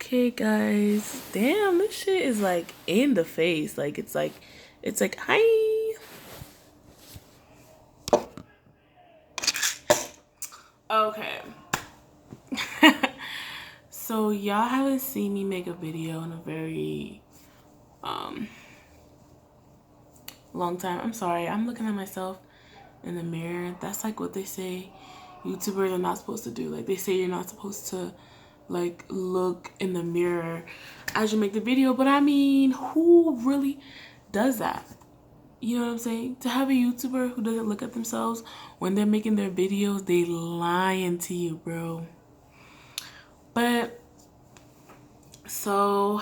Okay, guys. Damn, this shit is like in the face. It's like, hi. Okay. So y'all haven't seen me make a video in a very long time. I'm sorry. I'm looking at myself in the mirror. That's like what they say YouTubers are not supposed to do. Like they say you're not supposed to like look in the mirror as you make the video, but I mean, who really does that? You know what I'm saying? To have a YouTuber who doesn't look at themselves when they're making their videos, they lying to you, bro. But so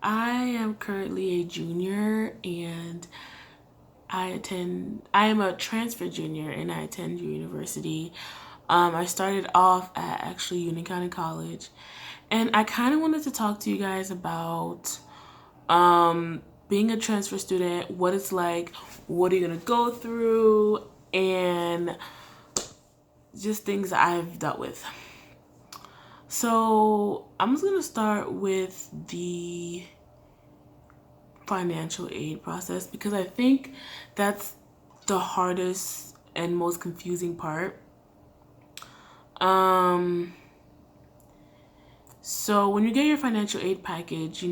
I am currently a junior and I am a transfer junior and I attend university. I started off at actually Union County College, and I kind of wanted to talk to you guys about being a transfer student, what it's like, what are you gonna go through, and just things that I've dealt with. So I'm just gonna start with the financial aid process because I think that's the hardest and most confusing part. So when you get your financial aid package,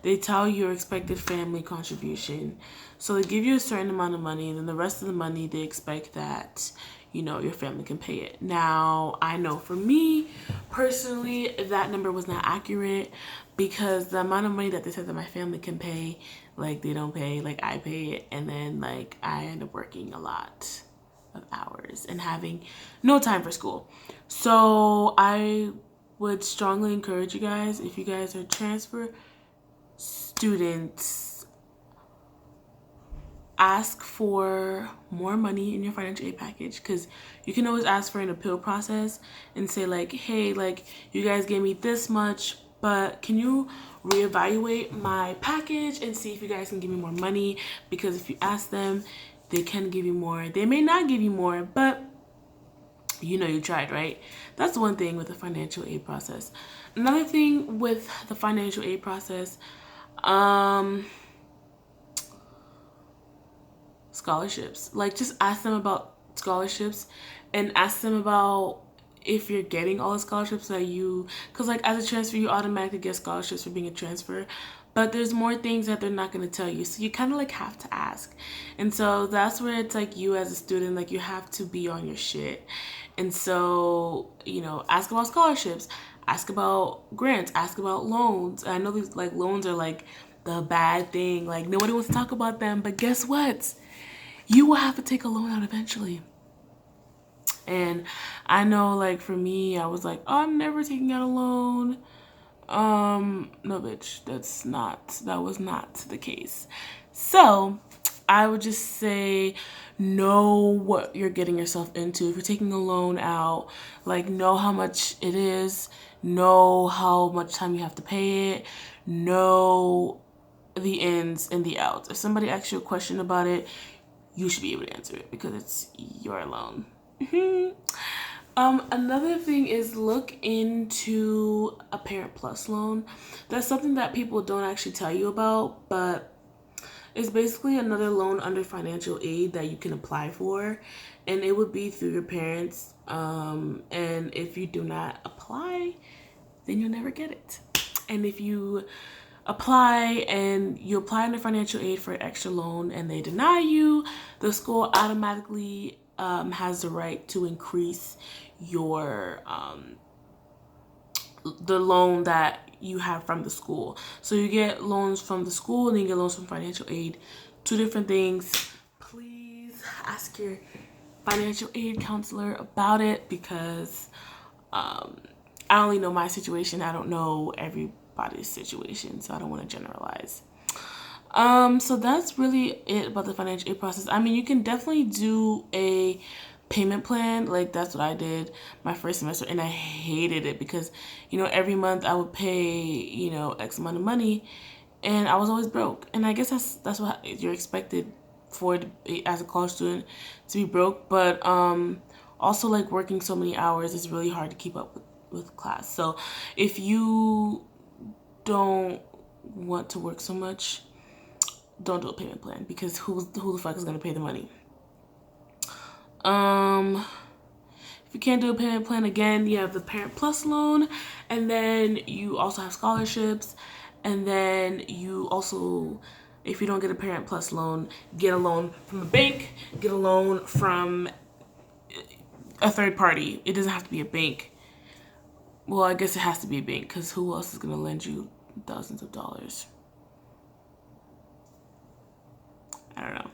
they tell you your expected family contribution. So they give you a certain amount of money, and then the rest of the money they expect that, your family can pay it. Now, I know for me personally, that number was not accurate because the amount of money that they said that my family can pay, like they don't pay, like I pay it, and then like I end up working a lot of hours and having no time for school. So I would strongly encourage you guys, if you guys are transfer students, ask for more money in your financial aid package, because you can always ask for an appeal process and say like, hey, like you guys gave me this much, but can you reevaluate my package and see if you guys can give me more money? Because if you ask them, they can give you more. They may not give you more, but you tried, right? That's one thing with the financial aid process. Another thing with the financial aid process, scholarships. Like, just ask them about scholarships and ask them about if you're getting all the scholarships that because like as a transfer, you automatically get scholarships for being a transfer. But there's more things that they're not going to tell you. So you kind of like have to ask. And so that's where it's like you as a student, like you have to be on your shit. And so, ask about scholarships, ask about grants, ask about loans. I know these like loans are like the bad thing. Like nobody wants to talk about them. But guess what? You will have to take a loan out eventually. And I know like for me, I was like, oh, I'm never taking out a loan. No, bitch, that was not the case. So I would just say, know what you're getting yourself into. If you're taking a loan out, like know how much it is, know how much time you have to pay it, know the ins and the outs. If somebody asks you a question about it, you should be able to answer it because it's your loan. Another thing is look into a Parent Plus loan. That's something that people don't actually tell you about, but it's basically another loan under financial aid that you can apply for, and it would be through your parents. And if you do not apply, then you'll never get it. And if you apply under financial aid for an extra loan and they deny you, the school automatically has the right to increase your the loan that you have from the school. So you get loans from the school and then you get loans from financial aid. Two different things. Please ask your financial aid counselor about it because I only know my situation. I don't know everybody's situation, so I don't want to generalize. So that's really it about the financial aid process. I mean, you can definitely do a payment plan. Like that's what I did my first semester, and I hated it because, every month I would pay, X amount of money, and I was always broke. And I guess that's what you're expected for as a college student, to be broke. But also like working so many hours, it's really hard to keep up with with class. So if you don't want to work so much, don't do a payment plan, because who the fuck is gonna pay the money? If you can't do a payment plan, again, you have the Parent Plus loan, and then you also have scholarships, and then you also, if you don't get a Parent Plus loan, get a loan from a bank, get a loan from a third party. It doesn't have to be a bank. Well, I guess it has to be a bank, because who else is going to lend you thousands of dollars? I don't know.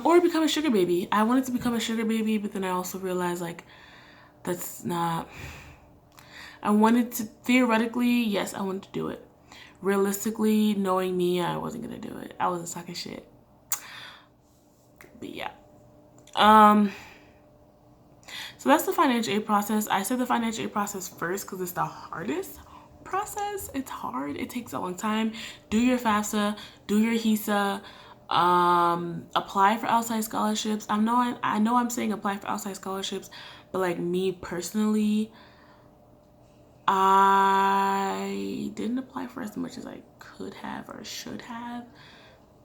Or become a sugar baby. I wanted to become a sugar baby, but then I also realized, like, that's not... I wanted to, theoretically, yes, I wanted to do it. Realistically, knowing me, I wasn't going to do it. I wasn't talking shit. But yeah. So that's the financial aid process. I said the financial aid process first because it's the hardest process. It's hard. It takes a long time. Do your FAFSA. Do your HESA. Apply for outside scholarships. I know I'm saying apply for outside scholarships, but like me personally, I didn't apply for as much as I could have or should have.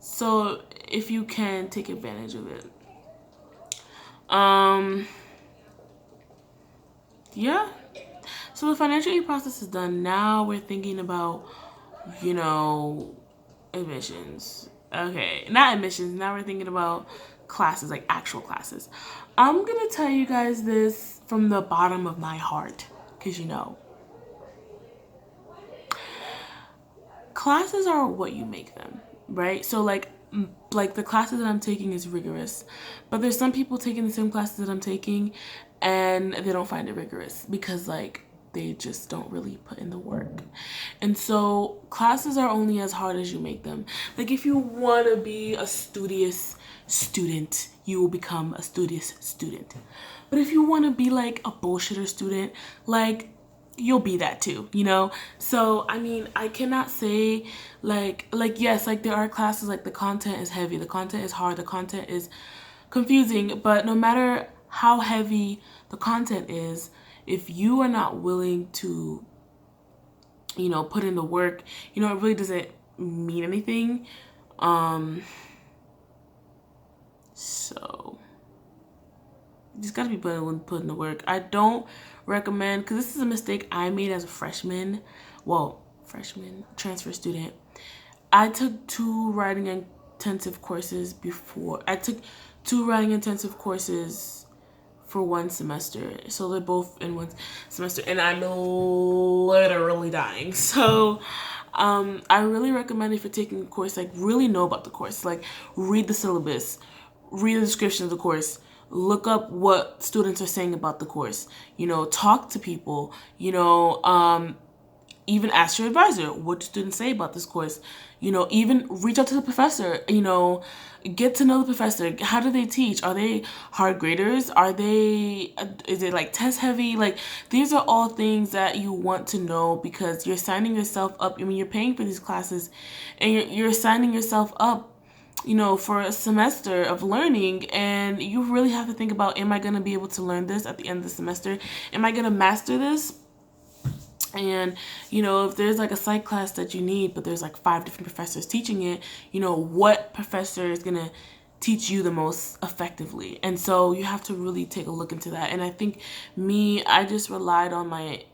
So if you can, take advantage of it. Yeah. So the financial aid process is done. Now we're thinking about, admissions. Okay, not admissions. Now we're thinking about classes, like actual classes. I'm gonna tell you guys this from the bottom of my heart, because classes are what you make them, right? So like the classes that I'm taking is rigorous, but there's some people taking the same classes that I'm taking and they don't find it rigorous because like they just don't really put in the work. And so classes are only as hard as you make them. Like if you want to be a studious student, you will become a studious student. But if you want to be like a bullshitter student, like you'll be that too, So I mean, I cannot say like yes, like there are classes, like the content is heavy, the content is hard, the content is confusing, but no matter how heavy the content is, if you are not willing to put in the work, it really doesn't mean anything. So you just gotta be willing to put in the work. I don't recommend, because this is a mistake I made as a freshman transfer student. I took two writing intensive courses for one semester. So they're both in one semester and I'm literally dying. So I really recommend, if you're taking a course, like really know about the course, like read the syllabus, read the description of the course, look up what students are saying about the course, talk to people, even ask your advisor, what do students say about this course? Even reach out to the professor, get to know the professor. How do they teach? Are they hard graders? Is it like test heavy? Like these are all things that you want to know, because you're signing yourself up. I mean, you're paying for these classes and you're signing yourself up, for a semester of learning, and you really have to think about, am I going to be able to learn this at the end of the semester? Am I going to master this? And, if there's like a psych class that you need, but there's like 5 different professors teaching it, what professor is going to teach you the most effectively? And so you have to really take a look into that. And I think I just relied on my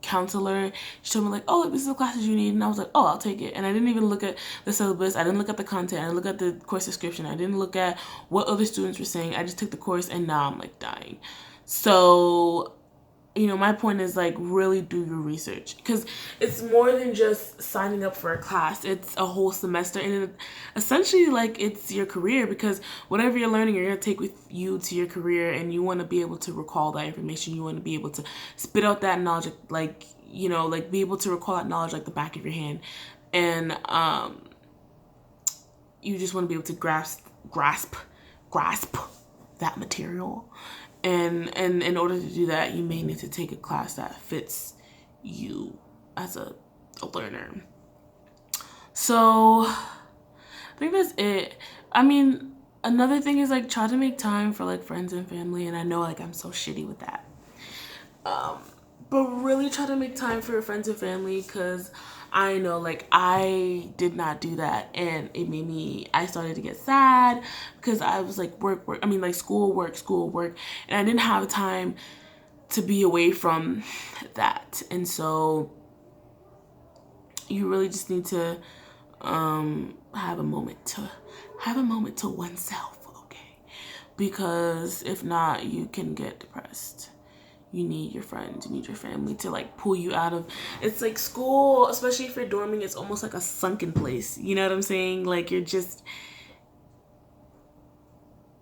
counselor. She told me like, oh, this is the classes you need. And I was like, oh, I'll take it. And I didn't even look at the syllabus. I didn't look at the content. I didn't look at the course description. I didn't look at what other students were saying. I just took the course and now I'm like dying. So my point is like really do your research, because it's more than just signing up for a class. It's a whole semester, and essentially like it's your career, because whatever you're learning, you're going to take with you to your career, and you want to be able to recall that information. You want to be able to spit out that knowledge, like be able to recall that knowledge like the back of your hand. And you just want to be able to grasp that material. And in order to do that, you may need to take a class that fits you as a learner. So I think that's it. I mean, another thing is like try to make time for like friends and family. And I know like I'm so shitty with that. But but really try to make time for your friends and family, because I know, like, I did not do that, and it made me, I started to get sad because I was like, school, work, and I didn't have time to be away from that. And so you really just need to have a moment to oneself, okay? Because if not, you can get depressed. You need your friends, you need your family to like pull you out of, it's like school, especially if you're dorming, it's almost like a sunken place. You know what I'm saying? Like, you're just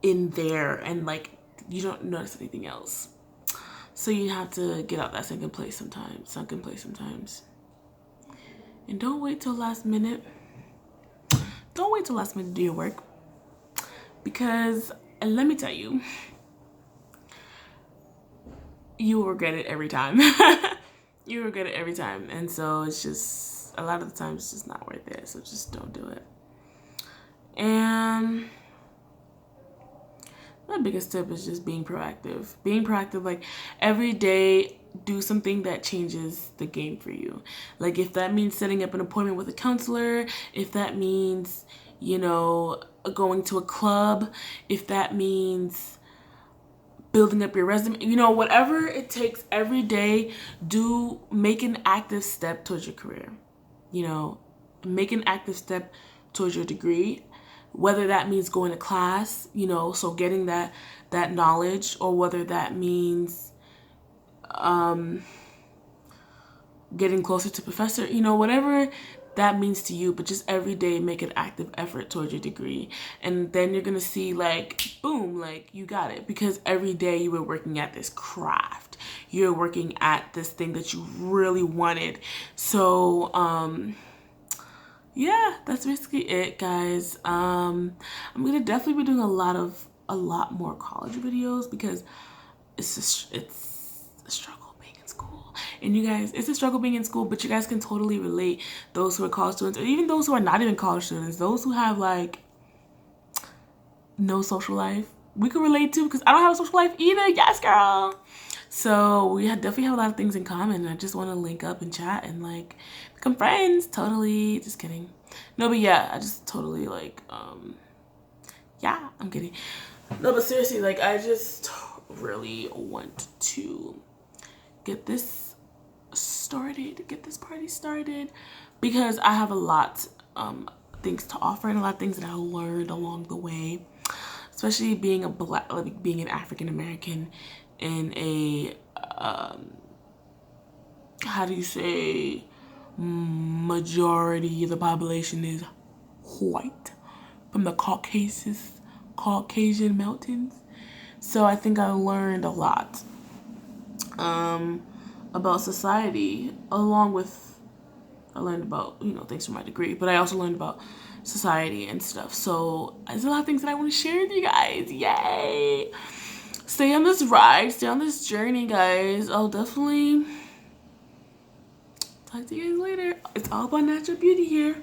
in there and like you don't notice anything else. So you have to get out that sunken place sometimes. And don't wait till last minute. Don't wait till last minute to do your work. Because, and let me tell you, you will regret it every time. You will regret it every time. And so it's just, a lot of the times it's just not worth it. So just don't do it. And my biggest tip is just being proactive. Being proactive, like every day, do something that changes the game for you. Like if that means setting up an appointment with a counselor, if that means, you know, going to a club, if that means building up your resume, you know, whatever it takes every day, make an active step towards your career. You know, make an active step towards your degree, whether that means going to class, you know, so getting that knowledge, or whether that means getting closer to professor, you know, whatever that means to you. But just every day make an active effort towards your degree, and then you're gonna see, like, boom, like you got it, because every day you were working at this craft, you're working at this thing that you really wanted. So yeah, that's basically it, guys. I'm gonna definitely be doing a lot more college videos, because it's a struggle being in school. And you guys, it's a struggle being in school, but you guys can totally relate, those who are college students, or even those who are not even college students, those who have like no social life, we can relate to, because I don't have a social life either. Yes, girl. So we definitely have a lot of things in common, and I just want to link up and chat and like become friends. Totally, just kidding. No, but yeah, I just totally like yeah, I'm kidding. No, but seriously, like I just really want to get this party started, because I have a lot things to offer, and a lot of things that I learned along the way, especially being being an African American in a how do you say, majority of the population is white, from the Caucasian mountains. So I think I learned a lot about society, along with I learned about, you know, things from my degree, but I also learned about society and stuff. So there's a lot of things that I want to share with you guys. Yay! Stay on this ride, stay on this journey, guys. I'll definitely talk to you guys later. It's all about natural beauty here.